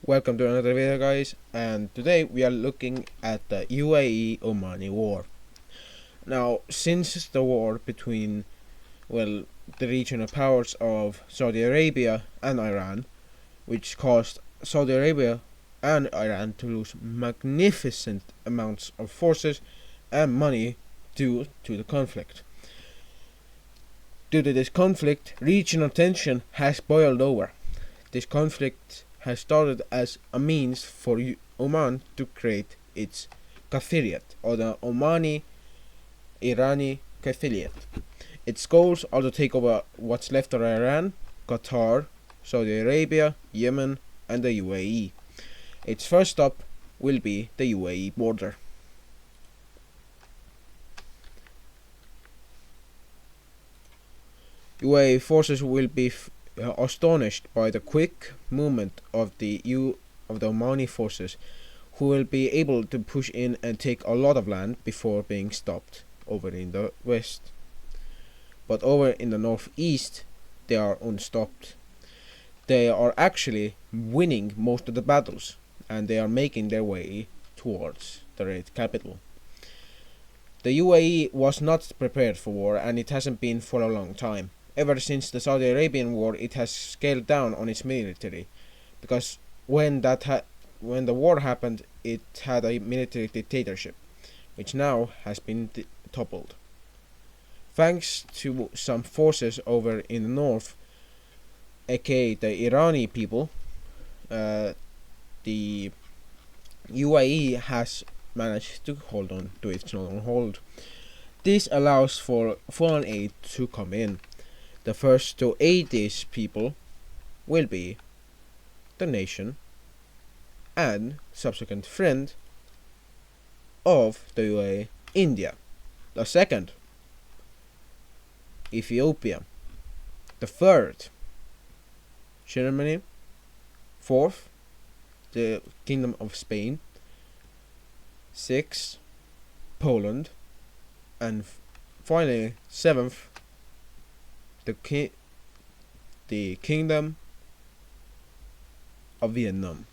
Welcome to another video, guys, and today we are looking at the UAE Omani war. Now, since the war between the regional powers of Saudi Arabia and Iran, which caused Saudi Arabia and Iran to lose magnificent amounts of forces and money due to the conflict. Due to this conflict, regional tension has boiled over. This conflict has started as a means for Oman to create its Caliphate, or the Omani Irani Caliphate. Its goals are to take over what's left of Iran, Qatar, Saudi Arabia, Yemen, and the UAE. Its first stop will be the UAE border. UAE forces will be astonished by the quick movement of the Omani forces, who will be able to push in and take a lot of land before being stopped over in the west. But over in the northeast, they are unstopped. They are actually winning most of the battles, and they are making their way towards the red capital. The UAE was not prepared for war, and it hasn't been for a long time. Ever since the Saudi Arabian war, it has scaled down on its military, because when the war happened, it had a military dictatorship, which now has been toppled. Thanks to some forces over in the north, aka the Irani people, the UAE has managed to hold on to its hold. This allows for foreign aid to come in. The first to aid these people will be the nation and subsequent friend of the UAE, India. The second, Ethiopia. The third, Germany. Fourth, the Kingdom of Spain. Sixth, Poland. And finally, seventh, the Kingdom of Vietnam.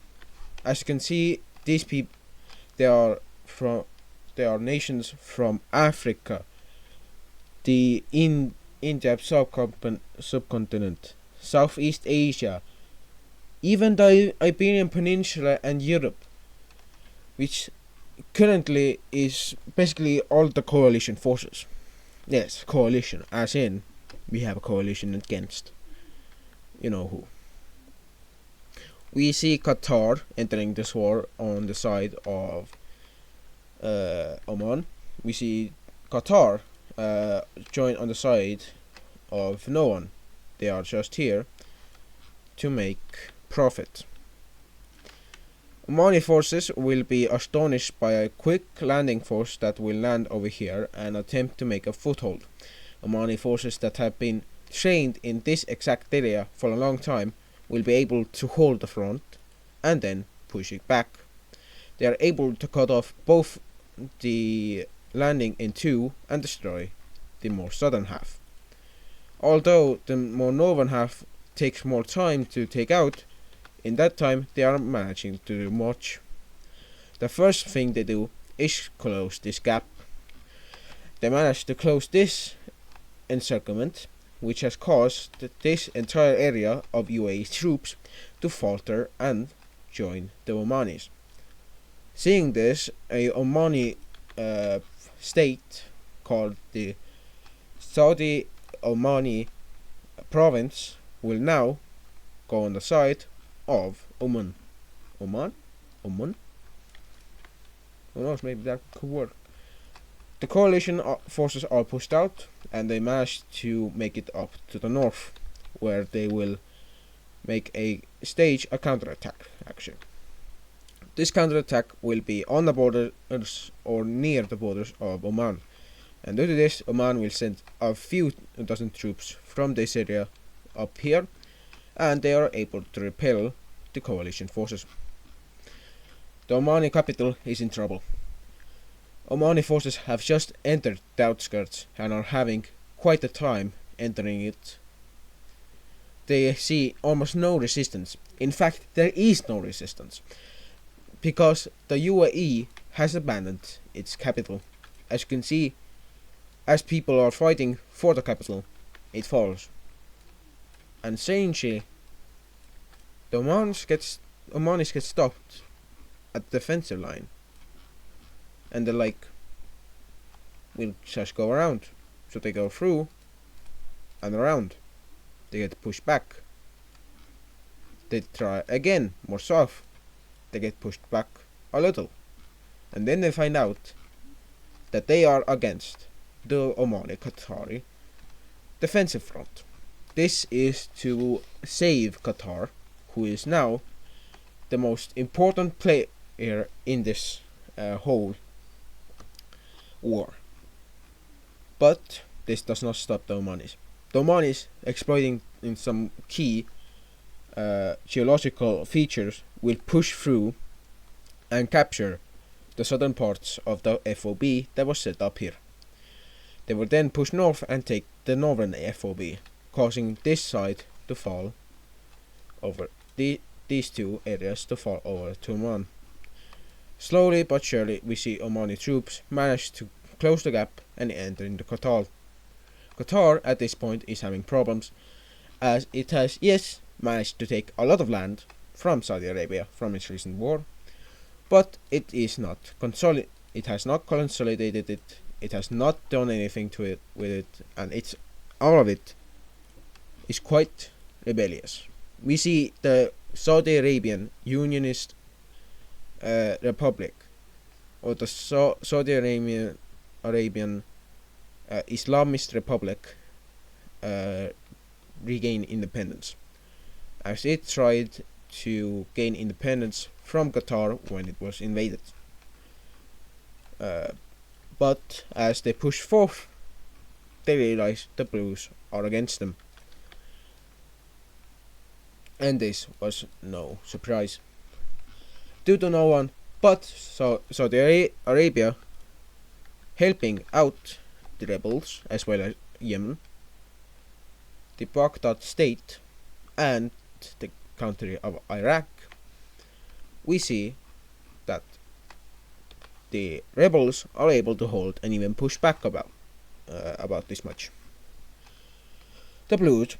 As you can see, these people, they are nations from Africa, the in-depth subcontinent, Southeast Asia, even the Iberian Peninsula and Europe, which currently is basically all the coalition forces. Yes, coalition, as in we have a coalition against you know who. We see Qatar entering this war on the side of Oman. We see Qatar join on the side of no one. They are just here to make profit. Omani forces will be astonished by a quick landing force that will land over here and attempt to make a foothold. Omani forces that have been trained in this exact area for a long time will be able to hold the front and then push it back. They are able to cut off both the landing in two and destroy the more southern half. Although the more northern half takes more time to take out, in that time they are managing to do much. The first thing they do is close this gap. They manage to close this encirclement, which has caused this entire area of UAE troops to falter and join the Omanis. Seeing this, a Omani state called the Saudi Omani province will now go on the side of Oman. Oman? Who knows, maybe that could work. The coalition forces are pushed out, and they manage to make it up to the north, where they will stage a counterattack action. This counterattack will be on the borders or near the borders of Oman, and due to this, Oman will send a few dozen troops from this area up here, and they are able to repel the coalition forces. The Omani capital is in trouble. Omani forces have just entered the outskirts and are having quite a time entering it. they see almost no resistance. In fact, there is no resistance, because the UAE has abandoned its capital. As you can see, as people are fighting for the capital, it falls. And strangely, the Omanis get stopped at the defensive line. And they're like, we'll just go around. So they go through and around. They get pushed back. They try again, more south. They get pushed back a little. And then they find out that they are against the Omani Qatari defensive front. This is to save Qatar, who is now the most important player in this whole war. But this does not stop the Omanis. The Omanis, exploiting in some key geological features, will push through and capture the southern parts of the FOB that was set up here. They will then push north and take the northern FOB, causing this side to fall over, these two areas to fall over to Oman. Slowly but surely we see Omani troops manage to close the gap and enter into Qatar. Qatar at this point is having problems, as it has, yes, managed to take a lot of land from Saudi Arabia from its recent war, but it has not consolidated it. It has not done anything to it with it, and all of it is quite rebellious. We see the Saudi Arabian Unionist Republic, or the Saudi Arabian Islamist Republic, regain independence, as it tried to gain independence from Qatar when it was invaded. But as they push forth, they realize the Blues are against them. And this was no surprise. Due to no one but Saudi Arabia helping out the rebels, as well as Yemen, the Baghdad state, and the country of Iraq, we see that the rebels are able to hold and even push back about this much. The Blues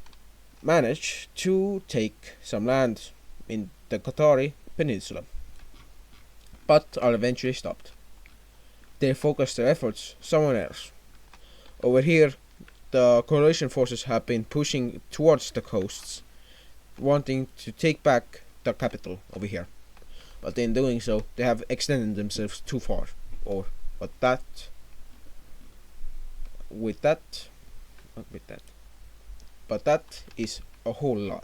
managed to take some land in the Qatari peninsula, but are eventually stopped. They focus their efforts somewhere else. Over here, the coalition forces have been pushing towards the coasts, wanting to take back the capital over here. But in doing so, they have extended themselves too far. But that is a whole lie.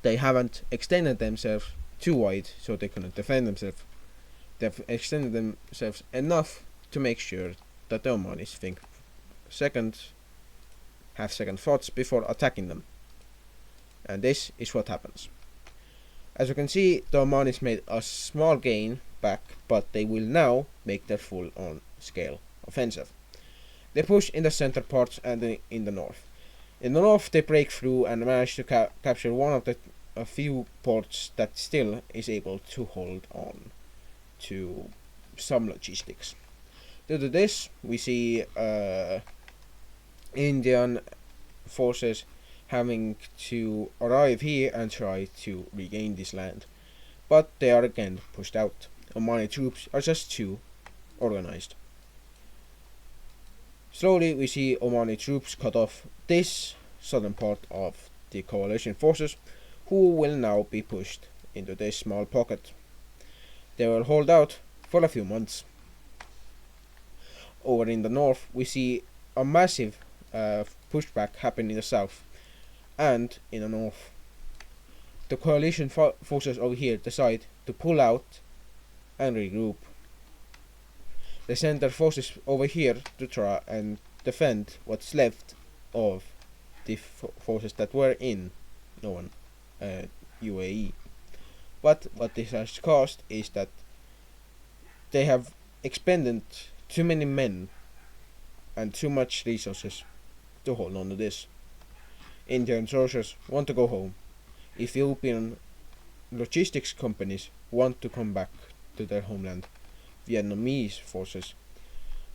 They haven't extended themselves too wide so they couldn't defend themselves. They've extended themselves enough to make sure that the Omanis have second thoughts before attacking them. And this is what happens. As you can see, the Omanis made a small gain back, but they will now make their full-on scale offensive. They push in the center parts and in the north. In the north, they break through and manage to capture one of the few ports that still is able to hold on to some logistics. Due to this, we see Indian forces having to arrive here and try to regain this land, but they are again pushed out. Omani troops are just too organized. Slowly we see Omani troops cut off this southern part of the coalition forces, who will now be pushed into this small pocket. They will hold out for a few months. Over in the north we see a massive pushback happen in the south and in the north. The coalition forces over here decide to pull out and regroup. They send their forces over here to try and defend what's left of the forces that were in UAE. But what this has caused is that they have expended too many men and too much resources to hold on to this. Indian soldiers want to go home. Ethiopian logistics companies want to come back to their homeland. Vietnamese forces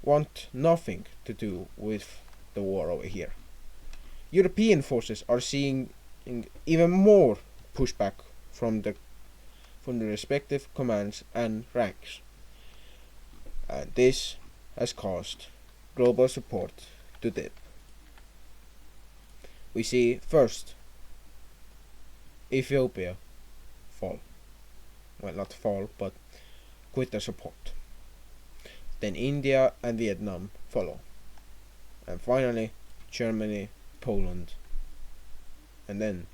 want nothing to do with the war over here. European forces are seeing even more pushback from the respective commands and ranks. And this has caused global support to dip. We see first Ethiopia fall. Well, not fall, but quit their support. Then India and Vietnam follow. And finally, Germany, Poland. And then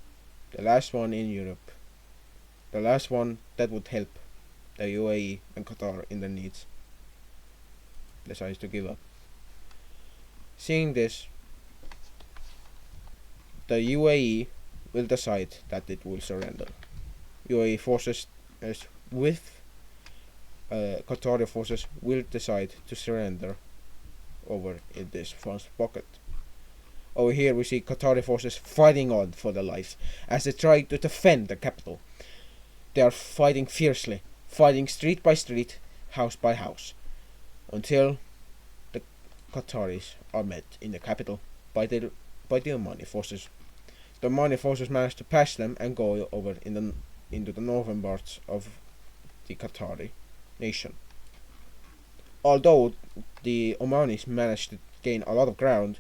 the last one in Europe. The last one that would help the UAE and Qatar in their needs decides to give up. Seeing this, the UAE will decide that it will surrender. UAE forces with Qatari forces will decide to surrender over in this France pocket. Over here we see Qatari forces fighting on for their lives as they try to defend the capital. They are fighting fiercely, fighting street by street, house by house, until the Qataris are met in the capital by the Omani forces. The Omani forces manage to pass them and go over into the northern parts of the Qatari nation. Although the Omanis managed to gain a lot of ground,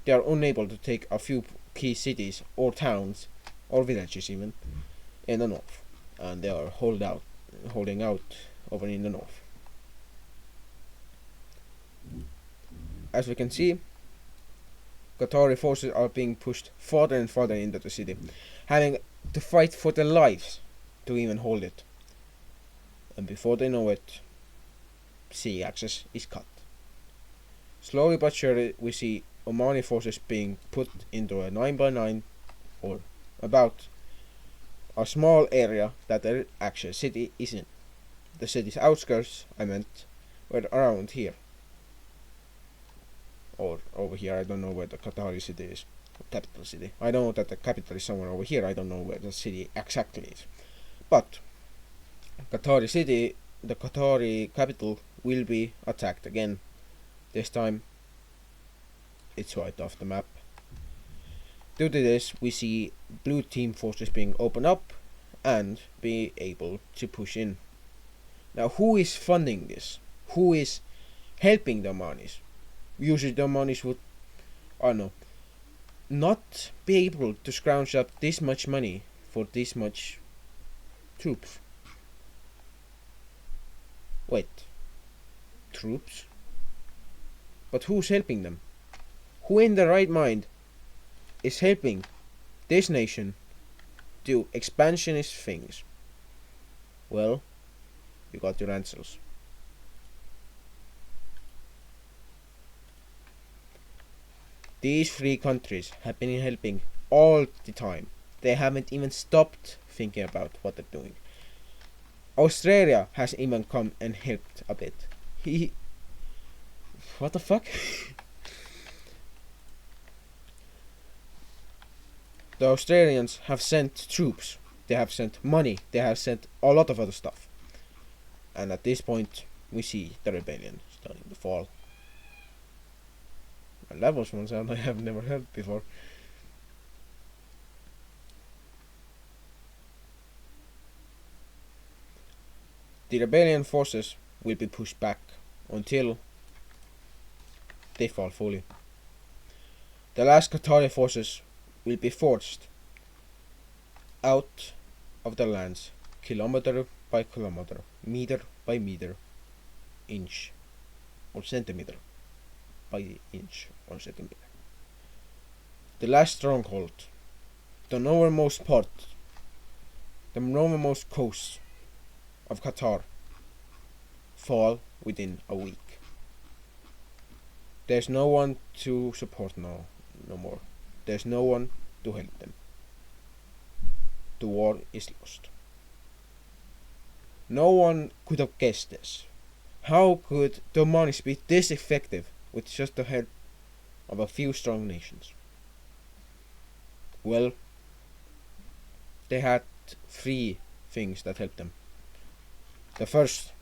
they are unable to take a few key cities or towns or villages even in the north, and they are holding out over in the north. As we can see, Qatari forces are being pushed further and further into the city, having to fight for their lives to even hold it. And before they know it, sea access is cut. Slowly but surely we see Omani forces being put into a 9x9 or about a small area that the actual city is in. The city's outskirts, I meant, were around here. Or over here, I don't know where the Qatari city is. Capital city. I know that the capital is somewhere over here, I don't know where the city exactly is. But Qatari city, the Qatari capital, will be attacked again. This time it's wiped off the map. Due to this, we see blue team forces being opened up and be able to push in. Now, who is funding this? Who is helping the Omanis? Usually the Omanis would, I don't know, not be able to scrounge up this much money for this much troops. Wait, troops? But who's helping them? Who in their right mind is helping this nation do expansionist things? Well, you got your answers. These three countries have been helping all the time. They haven't even stopped thinking about what they're doing. Australia has even come and helped a bit. What the fuck? The Australians have sent troops, they have sent money, they have sent a lot of other stuff. And at this point, we see the rebellion starting to fall. And that was one sound I have never heard before. The rebellion forces will be pushed back until they fall fully. The last Qatari forces will be forced out of their lands, kilometer by kilometer, meter by meter, inch or centimeter by inch or centimeter. The last stronghold, the northernmost part, the northernmost coast of Qatar, fall within a week. There's no one to support no more. There's no one to help them. The war is lost. No one could have guessed this. How could the Omanis be this effective with just the help of a few strong nations? Well, they had three things that helped them. The first,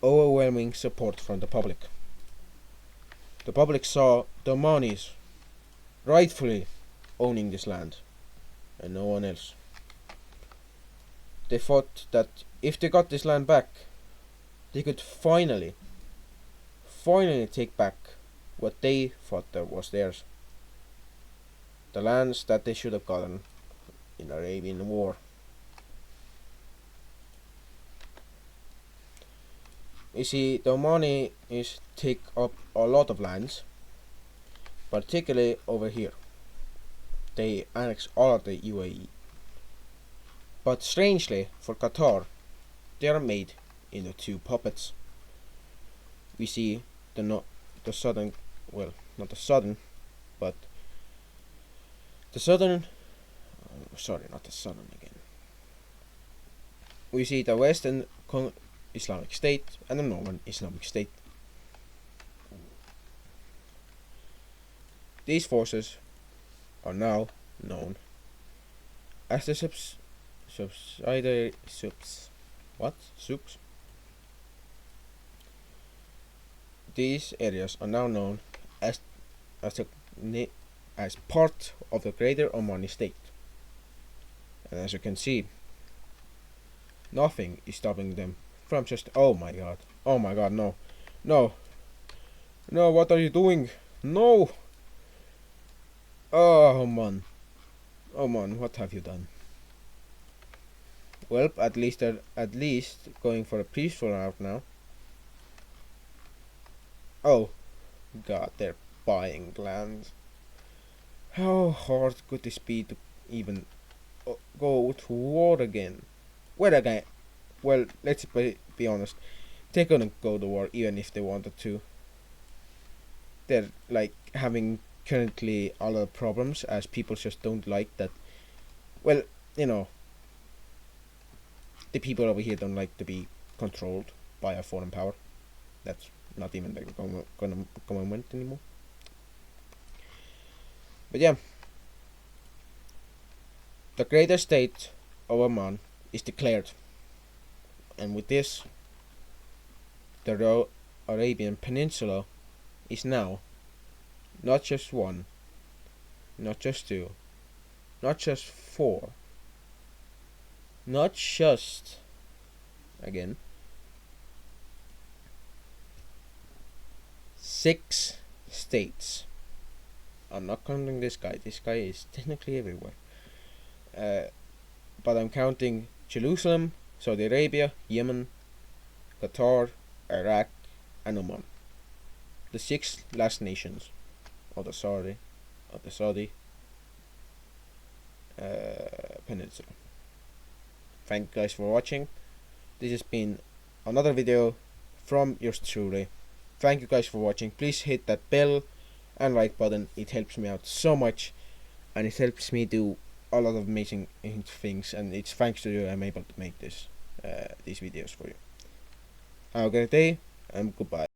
overwhelming support from the public. The public saw the Omanis rightfully owning this land and no one else. They thought that if they got this land back, they could finally take back what they thought that was theirs. The lands that they should have gotten in the Arabian War. You see, the Omani is take up a lot of lands, particularly over here. They annex all of the UAE. But strangely, for Qatar, they are made into two puppets. We see the southern, well, not the southern, but the southern, sorry, not the southern again. We see the western Islamic State and the northern Islamic State. These forces are now known as the subsidiary These areas are now known as part of the greater Omani state. And as you can see, nothing is stopping them from just, oh my god, no, what are you doing? No! Oh man, what have you done? Well, at least going for a peaceful route now. Oh god, they're buying land. How hard could this be to even go to war again? Well, let's be honest. They couldn't go to war even if they wanted to. They're like having currently a lot of problems as people just don't like that. Well, you know, the people over here don't like to be controlled by a foreign power. That's not even the government anymore. But yeah, the greater state of Oman is declared, and with this, the Arabian Peninsula is now not just one, not just two, not just four, not just, again, 6 states. I'm not counting this guy. This guy is technically everywhere. But I'm counting Jerusalem, Saudi Arabia, Yemen, Qatar, Iraq, and Oman. The 6 last nations of the Saudi peninsula. Thank you guys for watching. This has been another video from yours truly. Thank you guys for watching. Please hit that bell and like button. It helps me out so much, and it helps me do a lot of amazing things, and it's thanks to you I'm able to make these videos for you. Have a great day, and goodbye.